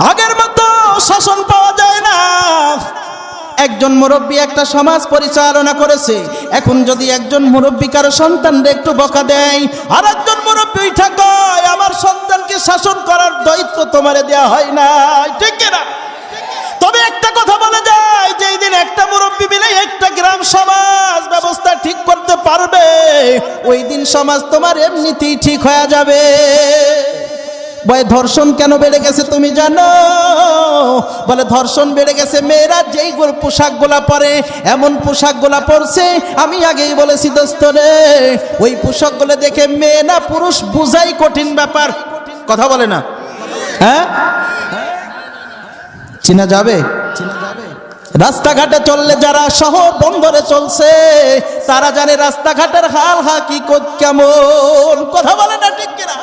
আগের মতো শাসন পাওয়া যায় না। একজন মুরব্বী একটা সমাজ পরিচালনা করেছে, এখন যদি একজন মুরব্বী কারো সন্তানদের একটু বকা দেয়, আর একজন মুরব্বী উঠা কয় আমার সন্তানকে শাসন করার দায়িত্ব তোমারে দেয়া হয় না, ঠিক না? তবে একটা কথা বলা যায়, যেই দিন একটা মুরব্বী মিলে একটা গ্রাম সমাজ ব্যবস্থা ঠিক করতে পারবে, ওই দিন সমাজ তোমার এমনিতেই ঠিক হয়ে যাবে। বলে ধর্ষণ কেন বেড়ে গেছে তুমি জানো? বলে ধর্ষণ বেড়ে গেছে মেয়েরা যেই পোশাকগুলা পরে, এমন পোশাকগুলা পরছে, আমি আগেই বলেছি দোস্ত রে, ওই পোশাকগুলো দেখে মেয়ে না পুরুষ বুঝাই কঠিন ব্যাপার। কথা বলে না? হ্যাঁ, চিনা যাবে? রাস্তাঘাটে চললে যারা শহর বন্দরে চলছে তারা জানে রাস্তাঘাটের হাল হাকিকত কেমন। কথা বলে না, ঠিক কিনা?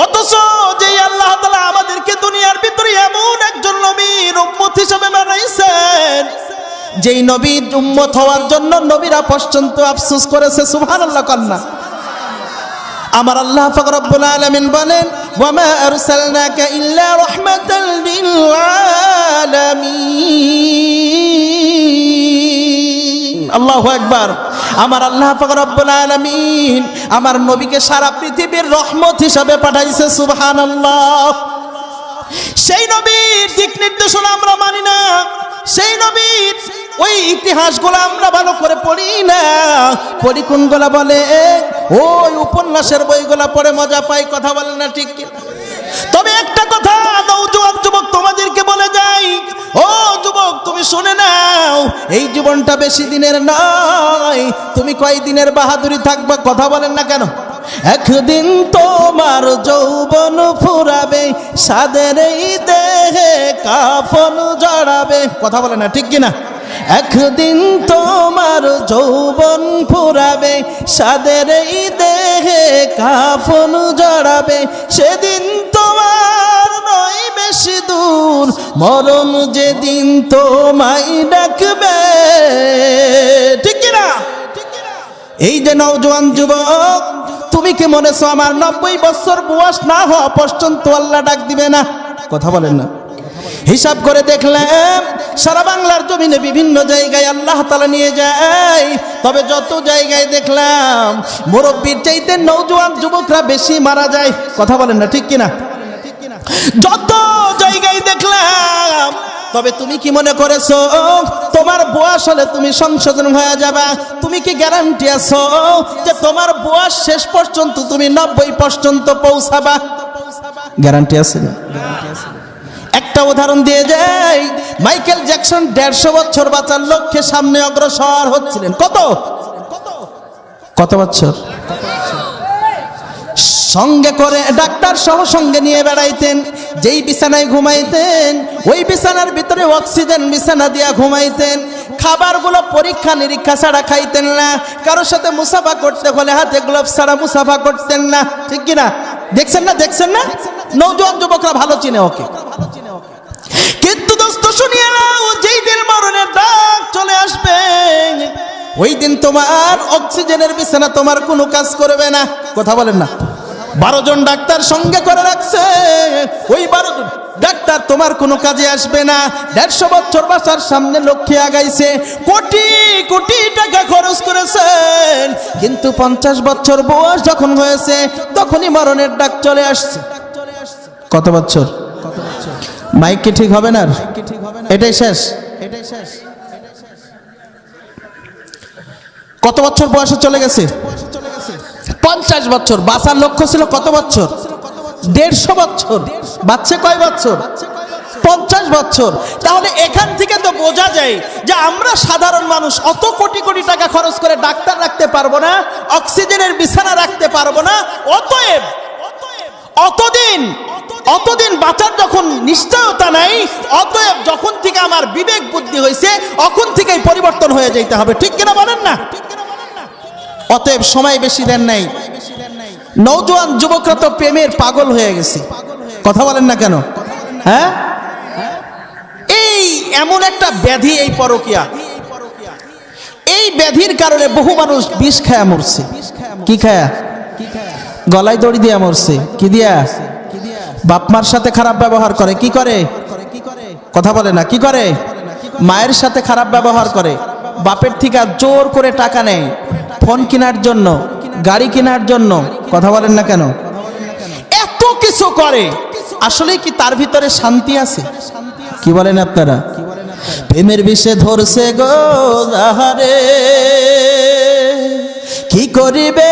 অথচ যে আল্লাহ তাআলা আমাদেরকে দুনিয়ার ভিতরে এমন একজন নবীর উম্মত হিসেবে বানাইছেন, যেই নবীর উম্মত হওয়ার জন্য নবীরা পর্যন্ত আফসোস করেছে। সুবহানাল্লাহ কন্যা। আমার আল্লাহ পাক রব্বুল আলামিন বলেন, ওয়া মা আরসালনাকা ইল্লা রাহমাতাল লিল আলামিন। আল্লাহু আকবার। আমার আল্লাহ পাক রব্বুল আলামিন আমার নবীকে সারা পৃথিবীর রহমত হিসাবে পাঠাইছে। সুবহানাল্লাহ। সেই নবীর দিক নির্দেশনা আমরা মানি না, সেই নবীর ওই ইতিহাসগুলো আমরা ভালো করে পড়ি না। পড়ি কোনগুলা? বলে ওই উপন্যাসের বইগুলা পড়ে মজা পাই। কথা বলে না, ঠিক কি? তবে একটা কথা নওজোয়ান যুবক তোমাদেরকে বলে যাই, ও যুবক তুমি শুনে নাও, এই জীবনটা বেশি দিনের নয়। তুমি কয় দিনের বাহাদুরি থাকবা? কথা বলেন না কেন? একদিন তোমার যৌবন ফুরাবে, সাদের এই দেহে কাফন জড়াবে। কথা বলে না, ঠিক কিনা? একদিন তোমার যৌবন ফুরাবে, সাদের এই দেহে কাফন জড়াবে, সেদিন তোমার নয় বেশি দূর, মরণ যেদিন তোমায় ডাকবে। ঠিক কিনা? এই যে নওজোয়ান যুবক, তুমি কি মনেছো আমার 90 বছর বয়স না হওয়া পর্যন্ত আল্লাহ ডাক দিবে না? কথা বলেন না। হিসাব করে দেখলাম সারা বাংলার জমিনে বিভিন্ন জায়গায় আল্লাহ তাআলা নিয়ে যায়, তবে যত জায়গায় দেখলাম মুরব্বির চাইতে নওজোয়ান যুবকরা বেশি মারা যায়। কথা বলেন না, ঠিক কিনা? যত জায়গায় দেখলাম। তবে তুমি কি মনে করেছো তোমার বয়স হলে তুমি সংশোধন হয়ে যাবা? তুমি কি গ্যারান্টি আছো যে তোমার বয়স শেষ পর্যন্ত তুমি 90 পর্যন্ত পৌঁছাবা? গ্যারান্টি আছে না? একটা উদাহরণ দিয়ে যাই, মাইকেল জ্যাকসন 150 বছর বাঁচার লক্ষ্যে সামনে অগ্রসর হচ্ছিলেন। কত বছর? সঙ্গে করে ডাক্তার সহ সঙ্গে নিয়ে বেড়াইতেন। যেই বিছানায় ঘুমাইতেন ওই বিছানার ভিতরে অক্সিজেন বিছানা দিয়া ঘুমাইতেন। খাবারগুলো পরীক্ষা নিরীক্ষা ছাড়া খাইতেন না। কারোর সাথে মুসাফা করতে হলে হাতে গ্লাভস ছাড়া মুসাফা করতেন না, ঠিক কিনা? দেখছেন না? নওজোয়ান যুবকরা ভালো চিনে ওকে। কিন্তু দোস্ত শুনিয়ে নাও, যেই দিন মরণের ডাক চলে আসবে ওই দিন তোমার অক্সিজেনের বিছানা তোমার কোনো কাজ করবে না। কথা বলেন না? 12 জন ডাক্তার সঙ্গে করে রাখছে, ওই 12 জন ডাক্তার তোমার কোনো কাজে আসবে না। 150 বছর বাঁচার সামনে লক্ষ্যে আগাইছে, কোটি কোটি টাকা খরচ করেছেন, কিন্তু 50 বছর বয়স যখন হয়েছে তখনই মরণের ডাক চলে আসছে। কত বছর? মাইক কি ঠিক হবে না? এটাই শেষ। কত বছর বয়সে চলে গেছে? 50 বছর। বাঁচার লক্ষ্য ছিল কত বছর? 150 বছর। বাঁচছে কয় বছর? 50 বছর। তাহলে এখান থেকে তো বোঝা যায় যে আমরা সাধারণ মানুষ অত কোটি কোটি টাকা খরচ করে ডাক্তার রাখতে পারবো না, অক্সিজেনের বিছানা রাখতে পারবো না। অতএব অতদিন বাঁচার যখন নিশ্চয়তা নাই, অতএব যখন থেকে আমার বিবেক বুদ্ধি হয়েছে তখন থেকেই পরিবর্তন হয়ে যেতে হবে। ঠিক কিনা বলেন না? অতএব সময় বেশি দেন নাই। নওজোয়ান যুবকরা তো প্রেমের পাগল হয়ে গেছে। কথা বলেন না কেন? হ্যাঁ, এই এমন একটা ব্যাধি এই পরকীয়া। এই ব্যাধির কারণে বহু মানুষ বিষ খায়া মরছে। কি খায়া? গলায় দড়ি দিয়া মরছে। কি দিয়া? বাপ মার সাথে খারাপ ব্যবহার করে, কি করে? কথা বলে না, কি করে? মায়ের সাথে খারাপ ব্যবহার করে, বাপের থেকে জোর করে টাকা নেয় ফোন কেনার জন্য, গাড়ি কেনার জন্য। কথা বলেন না কেন? এত কিছু করে, আসলে কি তার ভিতরে শান্তি আছে? কি বলেন আপনারা? প্রেমের বিষে ধরছে গো আহারে, কি করিবে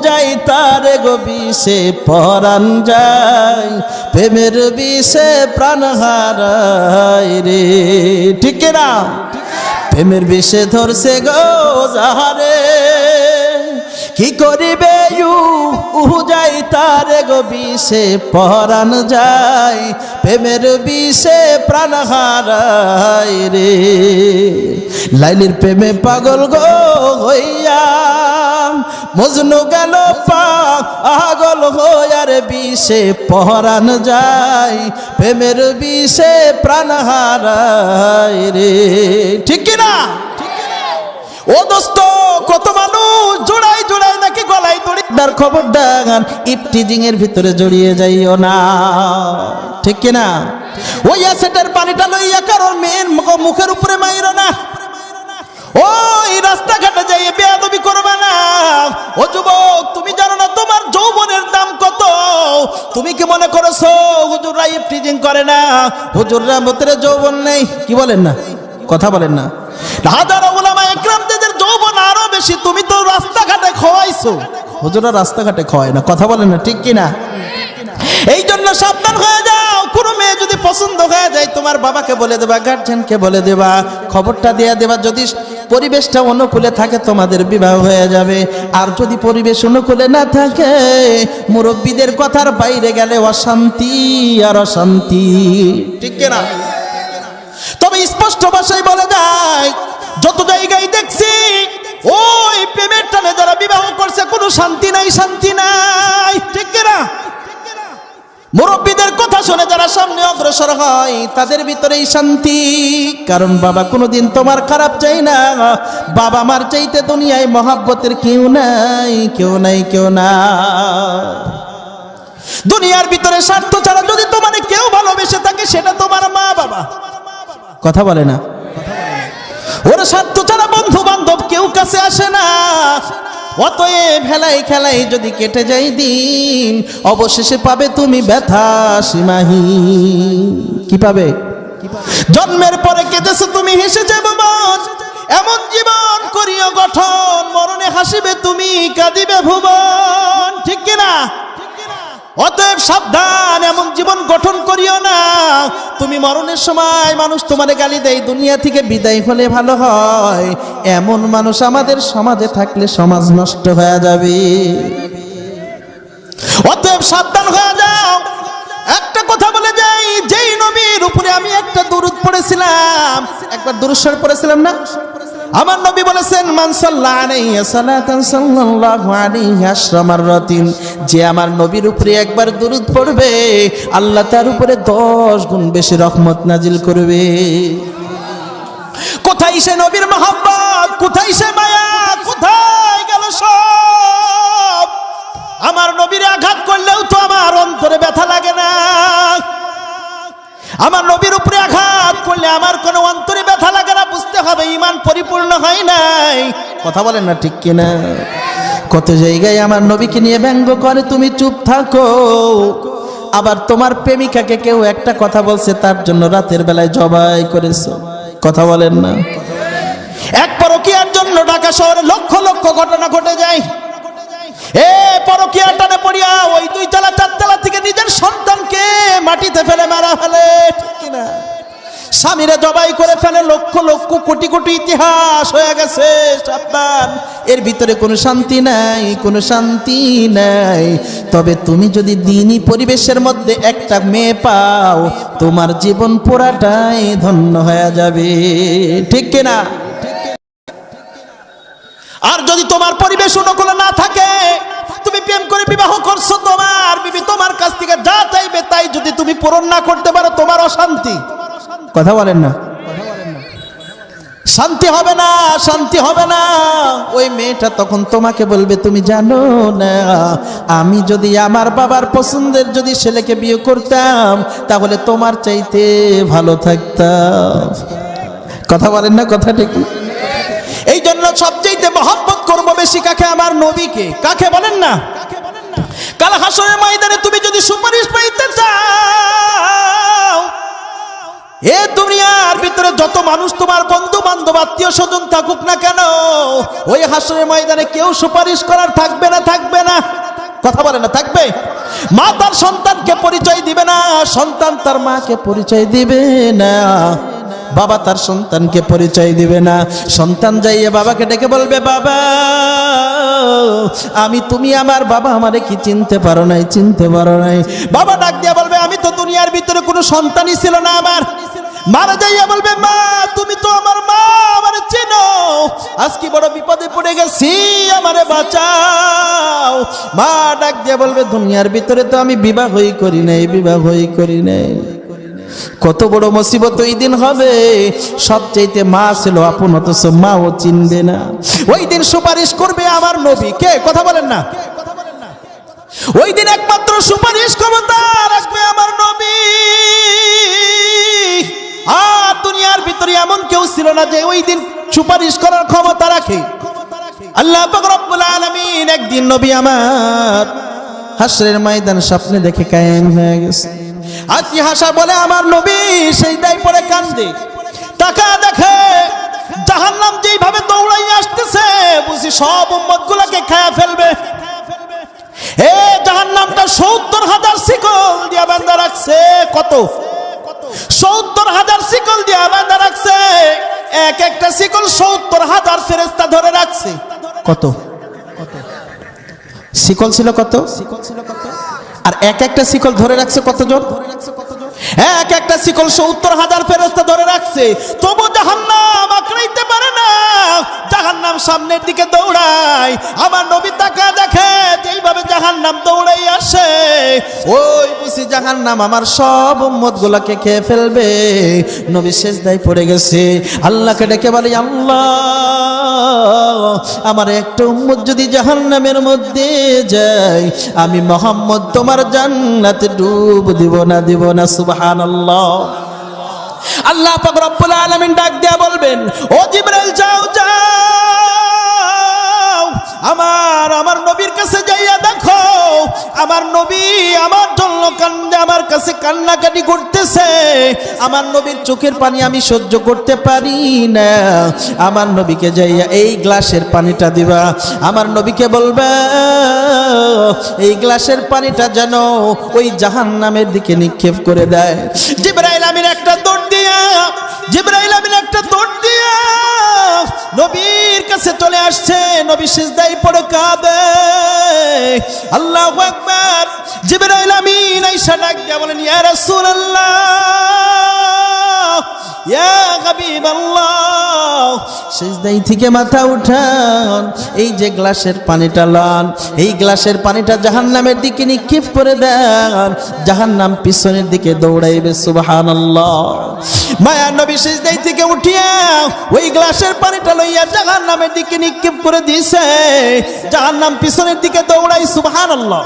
যাই তার গো বিষে পরাণ যায়, প্রেমের বিষে প্রাণ হারায় রে। ঠিক না? প্রেমের বিষে ধরছে গো আহারে, কি করিবে যাই তার গো বিষে পরাণ যায়, প্রেমের বিষে প্রাণ হারায় রে। লাইলির প্রেমে পাগল গো হইয়া মজনু গেল পাগল হইয়ার বিষে পরাণ যায়, প্রেমের বিষে প্রাণ হারায় রে। ঠিক কিনা? ও দোস্ত, কত মানুষ জোড়াই জোড়াই নাকি গলায় দড়ি। খবরদার ইফটিজিং এর ভিতরে জড়িয়ে যাইও না। ঠিক কিনা? ওই অ্যাসেটের পানিটা লইয়া কারোর মেয়ের মুখের উপরে মাইরো না। ওই রাস্তাঘাটে যাই বেয়াদবি করবে না। ও যুবক, তুমি জানো না তোমার যৌবনের দাম কত? তুমি কি মনে করেছো হুজুররা ইফটিজিং করে না? হুজুররা ভিতরে যৌবন নেই? কি বলেন না? কথা বলেন না? হাজারো উলামা ইকরামদের যৌবন আরো বেশি। তুমি তো রাস্তাঘাটে খোয়াইছো, হুজুররা রাস্তাঘাটে খোয়ায় না। কথা বলেন না? ঠিক কিনা? এই জন্য সাবধান হয়ে যাও। কোনো মেয়ে যদি পছন্দ হয়ে যায়, তোমার বাবাকে বলে দেবা, গার্জেনকে বলে দেবা, খবরটা দিয়ে দেবা। যদি পরিবেশটা অনুকূলে থাকে তোমাদের বিবাহ হয়ে যাবে। আর যদি পরিবেশ অনুকূলে না থাকে, মুরব্বীদের কথার বাইরে গেলে অশান্তি আর অশান্তি। ঠিক কিনা? তবে স্পষ্ট ভাষায় বলে যায়, যত জায়গায় দেখছি ওই প্রেমের টানে যারা বিবাহ করছে, কোনো শান্তি নাই, শান্তি নাই। ঠিক কিনা? মুরব্বীদের কথা শুনে যারা সামনে অগ্রসর হয়, তাদের ভিতরেই শান্তি। কারণ বাবা কোনোদিন তোমার খারাপ চাই না। বাবা মার চাইতে দুনিয়ায় মহাব্বতের কেউ নাই, কেউ নাই, কেউ না। দুনিয়ার ভিতরে স্বার্থ ছাড়া যদি তোমার কেউ ভালোবেসে থাকে, সেটা তোমার মা বাবা। কথা বলে না? ওর স্বার্থ ছাড়া বন্ধু বান্ধব কেউ কাছে আসে না। অতএব হেলাই খেলাই যদি কেটে যায় দিন, অবশেষে পাবে তুমি ব্যথা সীমাহীন। কি পাবে? জন্মের পরে কেটেছো তুমি, হেসেছে ভুবন, এমন জীবন করিও গঠন, মরণে হাসিবে তুমি, কাঁদিবে ভুবন। ঠিক কিনা? অতএব সাবধান, এমন জীবন গঠন করিও না। তুমি মরণের সময় মানুষ তোমারে গালি দেয়, দুনিয়া থেকে বিদায় হলে ভালো হয়, এমন মানুষ আমাদের সমাজে থাকলে সমাজ নষ্ট হয়ে যাবে। অতএব সাবধান হয়ে যাও। একটা কথা বলে যাই, যেই নবীর উপরে আমি একটা দুরূদ পড়েছিলাম, একবার দুরূদ শরীফ পড়েছিলাম না? আমার নবী বলেছেন, মান সাল্লাল্লাহু আলাইহি সাল্লাতান সাল্লাল্লাহু আলাইহি আশরা মাররাতিন, যে আমার নবীর উপরে একবার দুরূদ পড়বে, আল্লাহ তার উপরে 10 গুণ বেশি রহমত নাজিল করবে। কোথায় সে নবীর মহব্বত, কোথায় সে মায়া, কোথায় গেল সব? আমার নবীর আঘাত করলেও তো আমার অন্তরে ব্যথা লাগে না। আমার নবীর উপরে আঘাত করলে আমার কোনো অন্তরে ব্যথা লাগে না। বুঝতে হবে ঈমান পরিপূর্ণ হয় নাই। কথা বলেন না? ঠিক কিনা? কত জায়গায় আমার নবীকে নিয়ে ব্যঙ্গ করে, তুমি চুপ থাকো। আবার তোমার প্রেমিকাকে কেউ একটা কথা বলছে, তার জন্য রাতের বেলায় জবাই করেছো। কথা বলেন না? এক পরকীয়ার জন্য ঢাকা শহরে লক্ষ লক্ষ ঘটনা ঘটে যায়। এ পরকীয়ার টানে পড়িয়া ওই 2 তলা 4 তলা থেকে নিজের সন্তানকে মাটিতে ফেলে মারা ফেলে। ঠিক কিনা? স্বামীরা জবাই করে ফেলে। লক্ষ লক্ষ কোটি কোটি ইতিহাস হয়ে গেছে। সাবধান, এর ভিতরে কোনো শান্তি নাই, কোনো শান্তি নাই। তবে তুমি যদি দ্বীনি পরিবেশের মধ্যে একটা মেয়ে পাও, তোমার জীবন পুরাটাই ধন্য হয়ে যাবে। ঠিক কিনা? আর যদি তোমার পরিবেশ অনুকূল না থাকে, তুমি প্রেম করে বিবাহ করছো, তোমার বিবি তোমার কাছ থেকে যা চাইবে তাই যদি তুমি পূরণ না করতে পারো, তোমার অশান্তি। কথা বলেন না? শান্তি হবে না, শান্তি হবে না। ওই মেয়েটা তখন তোমাকে বলবে, তুমি জানো না, আমি যদি আমার বাবার পছন্দের যদি ছেলেকে বিয়ে করতাম তাহলে তোমার চাইতে ভালো থাকতাম। কথা বলেন না, কথা ঠিক। এই জন্য সবচাইতে মহব্বত করবো বেশি কাকে? আমার নবীকে। কাকে বলেন না? কাল হাসরের ময়দানে তুমি যদি সুপারিশ পাইতে চাও, এ দুনিয়ার ভিতরে যত মানুষ তোমার বন্ধু বান্ধব আত্মীয় স্বজন থাকুক না কেন, ওই হাসরের ময়দানে কেউ সুপারিশ করার থাকবে না, থাকবে না। কথা বলে না, থাকবে? মা তার সন্তানকে পরিচয় দিবে না, সন্তান তার মাকে পরিচয় দিবে না, বাবা তার সন্তানকে পরিচয় দিবে না। সন্তান যাইয়ে বাবাকে ডেকে বলবে, বাবা আমি, তুমি আমার বাবা, আমারে কি চিনতে পারো নাই, চিনতে পারো নাই? বাবা ডাক দিয়া বলবে, আমি তো দুনিয়ার ভিতরে কোনো সন্তানই ছিল না আমার। মারা যাইয়া বলবে, মা তুমি তো আমার মা, আমারে চেনো, আজকে বড় বিপদে পড়ে গেছি, আমারে বাঁচাও। মা ডাক দিয়া বলবে, দুনিয়ার ভিতরে তো আমি বিবাহই করি নাই, বিবাহই করি নাই। কত বড় মুসিবত ওই দিন হবে। সবচাইতে মা ছিল আপন, অথচ মাও চিনবে না। ওই দিন সুপারিশ করবে আমার নবী। কে? কথা বলেন না। ওই দিন একমাত্র সুপারিশ ক্ষমতা রাখবে আমার নবী। আর দুনিয়ার ভিতরে এমন কেউ ছিল না যে ওই দিন সুপারিশ করার ক্ষমতা রাখে। আল্লাহ পাক রব্বুল আলামিন একদিন নবী আমার হাসরের ময়দান স্বপ্নে দেখে কায়েম হয়ে গেছে। আজকে হাসা বলে আমার নবী সেই দায় পড়ে কান্দে। টাকা দেখে জাহান্নাম যেইভাবে দৌড়াই আসতেছে, বুঝি সব উম্মতগুলোকে খায়া ফেলবে। হে জাহান্নামটা ৭০,০০০ শিকল দিয়া বাঁধা রাখছে। কত? ৭০,০০০ শিকল দিয়া বাঁধা রাখছে। এক একটা শিকল ৭০,০০০ ফেরেশতা ধরে রাখছে। কত শিকল ছিল? কত? আর এক একটা শিকল ধরে রাখছে কতজন? এক একটা শিকল ৭০,০০০ ফেরেশতা ধরে রাখছে। তবু জাহান্নাম আঁকড়াইতে পারে না। জাহান্নাম সামনের দিকে দৌড়ায়। আমার নবী তাকা দেখে যেইভাবে জাহান্নাম দৌড়াই আসে, ওই বুঝি জাহান্নাম আমার সব উম্মতগুলোকে খেয়ে ফেলবে। নবী সিজদায় পড়ে গেছে, আল্লাহকে ডেকে বলে, আল্লাহ আমার একটা উম্মত যদি জাহান্নামের মধ্যে যায়, আমি মুহাম্মদ তোমার জান্নাতে ডুব দিব না, দিব না। সুবহানাল্লাহ। আল্লাহ পাক রব্বুল আলামিন ডাক দিয়া বলবেন, ও জিবরাইল যাও যাও, আমার নবীর কাছে যাইয়া দেখো, আমার নবী আমার জন্য কান্দে, আমার কাছে কান্নাকাটি করতেছে। আমার নবীর চোখের পানি আমি সহ্য করতে পারি না। আমার নবীকে যাইয়া এই গ্লাসের পানিটা দিবা। আমার নবীকে বলবা এই গ্লাসের পানিটা যেন ওই জাহান্নামের দিকে নিক্ষেপ করে দেয়। জিবরাইল আমিন একটা দৌড় দিয়া, জিবরাইল আমিন একটা দৌড় দিয়া নবীর কাছে চলে আসছে। নবী সিজদায় পড়ে কাঁদে। আল্লাহু আকবার। জিবরাইল আমিন আয়েশা ডাক দিয়া বলেন, ইয়া রাসূলুল্লাহ, ইয়া হাবিবাল্লাহ, সিজদায় থেকে মাথা উঠান, এই যে গ্লাসের পানিটা লন, এই গ্লাসের পানিটা জাহান্নামের দিকে নিক্ষেপ করে দেন, জাহান্নাম পিছনের দিকে দৌড়াইবে। সুবহানাল্লাহ। মায়া নবী সিজদায় থেকে উঠিয়া ওই গ্লাসের পানিটা লইয়া জাহান্নামের দিকে নিক্ষেপ করে দিয়েছে, জাহান্নাম পিছনের দিকে দৌড়াই। সুবহানাল্লাহ।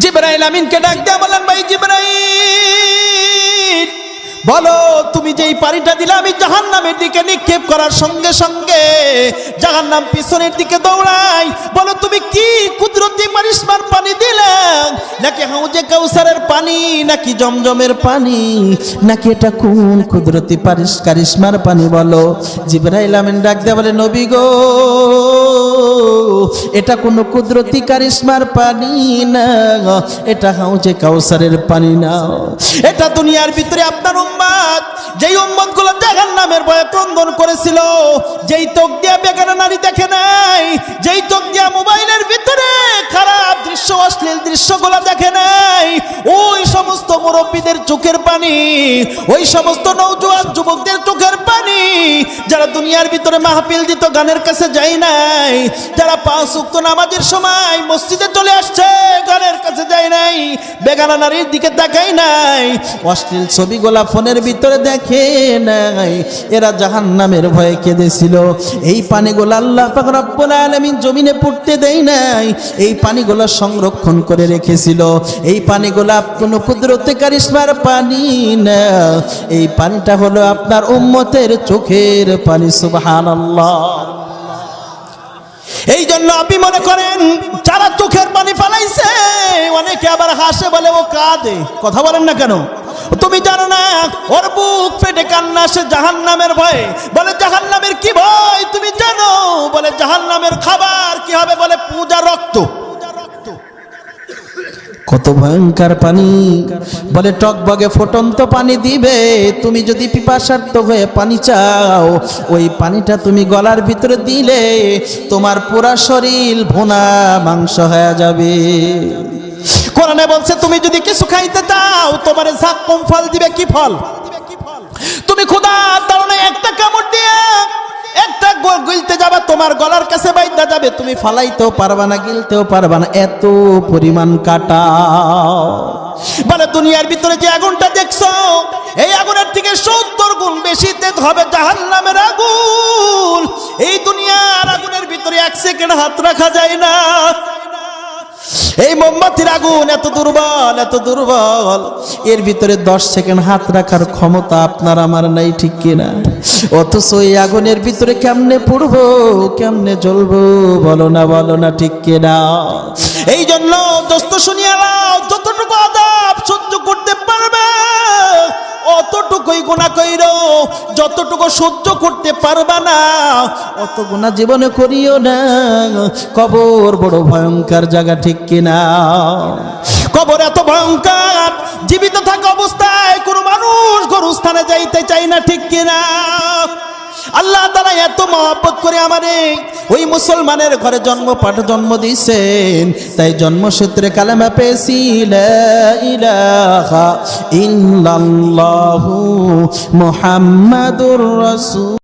জিবরাইল আমিনকে ডাক দিয়া বলেন, ভাই জিবরাইল, বলো তুমি যেই পানিটা দিলে আমি জাহান্নামের দিকে নিক্ষেপ করার সঙ্গে সঙ্গে জাহান্নাম পিছনের দিকে দৌড়াই, বলো তুমি কি কুদরতি কারিশমার পানি দিলে, নাকি হাউজে কাউসারের পানি, নাকি জমজমের পানি, নাকি এটা কোন কুদরতি কারিশমার পানি বলো? জিবরাইল আমিন ডাক দেয়া বলে, নবী গো, এটা কোন কুদরতি কারিশমার পানি না, এটা হাউজে কাউসারের পানি না। এটা দুনিয়ার ভিতরে আপনার উম্মত, যেই উম্মত গুলো জাহান্নামের ভয়ে ক্রন্দন করেছিল, যেই চোখ দিয়া বেগানা নারী দেখে নাই, যেই চোখ দিয়া মোবাইলের ভিতরে খারাপ দৃশ্য, অশ্লীল দৃশ্যগুলো দেখে নাই, ওই সমস্ত মুরব্বীদের চোখের পানি, ওই সমস্ত নওজোয়ান যুবকদের চোখের পানি, যারা দুনিয়ার ভিতরে মাহফিল দিত গানের কাছে যায় নাই, যারা ৫ ওয়াক্ত নামাজের সময় মসজিদে চলে আসছে গানের কাছে যায় নাই, বেগানা নারীর দিকে তাকায় নাই, অশ্লীল ছবিগুলা মনের ভিতরে দেখে নাই এরা জাহান্নামের ভয়ে কেঁদেছিল। এই পানিগুলো আল্লাহ পাক রব্বুল আলামিন জমিনে পড়তে দেয় নাই, এই পানিগুলো সংরক্ষণ করে রেখেছিল। এই পানিগুলো কোনো কুদরতে কারিশমার পানি না, এই পানিটা হলো আপনার উম্মতের চোখের পানি। সুবহানাল্লাহ। এই জন্য আপনি মনে করেন যারা চোখের পানি ফেলাইছে, অনেকে আবার হাসে, বলে ও কাঁদে। কথা বলেন না কেন? তুমি জানো না ওর বুক ফেটে কান্না আসে জাহান্নামের ভয়ে। বলে জাহান্নামের কি ভয় তুমি জানো? বলে জাহান্নামের খাবার কি হবে? বলে পূজা রক্ত। কত ভয়ঙ্কর পানি! বলে টকবগে ফুটন্ত পানি দিবে, তুমি যদি পিপাসার্ত হয়ে পানি চাও, ওই পানিটা তুমি গলার ভিতরে দিলে তোমার পুরা শরীর ভুনা মাংস হয়ে যাবে। কোরআনে বলছে তুমি যদি কিছু খাইতে চাও, তোমার জাক্কুম ফল দিবে। কি ফল? তুমি ক্ষুধার কারণে একটা কামড় দিয়ে একটা গিলতে যাবে, তোমার গলার কাছে বাইধা যাবে, তুমি ফালাইতেও পারবা না, গিলতেও পারবা না, এত পরিমাণ কাটা। বলে দুনিয়ার ভিতরে যে আগুনটা দেখছো, এই আগুনের থেকে 70 গুণ বেশি তেজ হবে জাহান্নামের আগুন। এই দুনিয়ার আগুনের ভিতরে 1 সেকেন্ড হাত রাখা যায় না। এই মোমবাতির আগুন এত দুর্বল, এত দুর্বল, এর ভিতরে 10 সেকেন্ড হাত রাখার ক্ষমতা আপনার আমার নাই, ঠিক কিনা? অথচ এই আগুনের ভিতরে কেমনে পড়বো, কেমনে জ্বলবো? বলো না, বলো না, ঠিক কিনা? এই জন্য দোস্ত শুনিয়া নাও, যতটুকু আযাব সহ্য করতে পারবে অতটুকুই গুনাহ কইরো, যতটুকু সহ্য করতে পারবা না অত গুনাহ জীবনে করিও না। কবর বড় ভয়ঙ্কর জায়গা, ঠিক কিনা? কবর এত ভয়ঙ্কর, জীবিত থাকা অবস্থায় কোনো মানুষ গরুস্থানে যাইতে চায় না, ঠিক কিনা? আল্লাহ তাআলা এত মহব্বত করে আমারে ওই মুসলমানের ঘরে জন্ম দিয়েছেন, তাই জন্মসূত্রে কালেমা পেয়েছি লা ইলাহা ইল্লাল্লাহু মুহাম্মাদুর রাসূল।